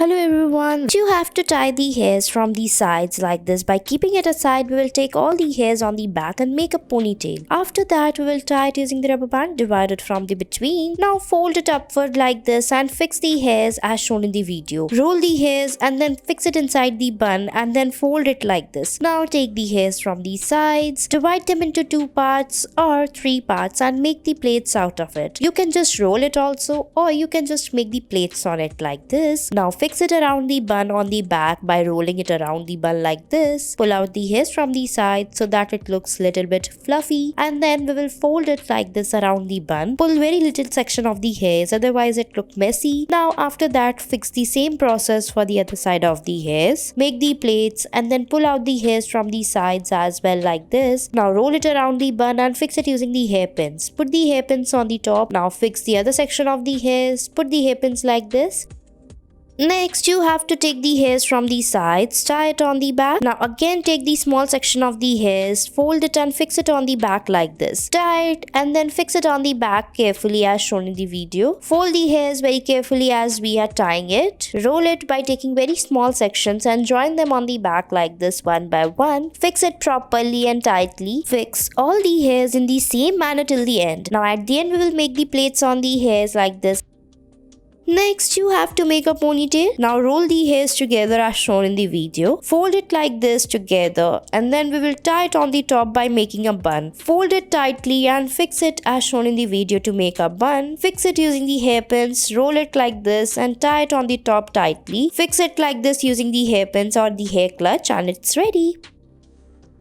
Hello everyone. You have to tie the hairs from the sides like this. By keeping it aside, we will take all the hairs on the back and make a ponytail. After that, we will tie it using the rubber band divided from the between. Now fold it upward like this and fix the hairs as shown in the video. Roll the hairs and then fix it inside the bun and then fold it like this. Now take the hairs from the sides, divide them into 2 parts or 3 parts and make the plaits out of it. You can just roll it also, or you can just make the plaits on it like this. Now fix it around the bun on the back by rolling it around the bun like this. Pull out the hairs from the side so that it looks little bit fluffy, and then we will fold it like this around the bun. Pull very little section of the hairs, otherwise it look messy. Now after that, fix the same process for the other side of the hairs. Make the plaits and then pull out the hairs from the sides as well like this. Now roll it around the bun and fix it using the hairpins. Put the hairpins on the top. Now fix the other section of the hairs. Put the hairpins like this. Next, you have to take the hairs from the sides, tie it on the back. Now again take the small section of the hairs, fold it and fix it on the back like this. Tie it and then fix it on the back carefully as shown in the video. Fold the hairs very carefully as we are tying it. Roll it by taking very small sections and join them on the back like this one by one. Fix it properly and tightly. Fix all the hairs in the same manner till the end. Now at the end we will make the plaits on the hairs like this. Next, you have to make a ponytail. Now roll the hairs together as shown in the video. Fold it like this together and then we will tie it on the top by making a bun. Fold it tightly and fix it as shown in the video to make a bun. Fix it using the hairpins. Roll it like this and tie it on the top tightly. Fix it like this using the hairpins or the hair clutch and it's ready.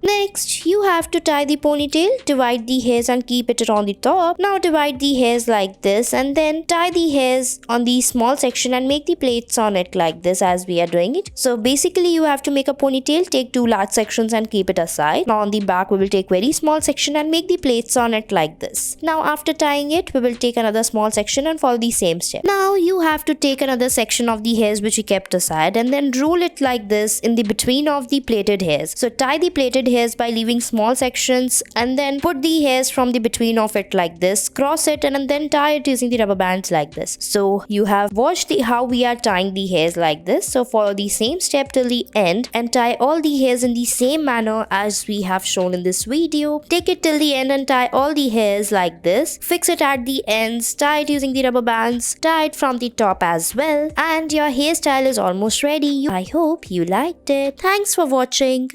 Next, you have to tie the ponytail, divide the hairs and keep it on the top. Now divide the hairs like this and then tie the hairs on the small section and make the plaits on it like this as we are doing it. So basically you have to make a ponytail, take 2 large sections and keep it aside. Now on the back we will take very small section and make the plaits on it like this. Now after tying it, we will take another small section and follow the same step. Now you have to take another section of the hairs which we kept aside and then roll it like this in the between of the plaited hairs. So tie the plaited hairs by leaving small sections and then put the hairs from the between of it like this, cross it and then tie it using the rubber bands like this. So you have watched how we are tying the hairs like this. So follow the same step till the end and tie all the hairs in the same manner as we have shown in this video. Take it till the end and tie all the hairs like this. Fix it at the ends, tie it using the rubber bands, tie it from the top as well, and your hairstyle is almost ready. I hope you liked it. Thanks for watching.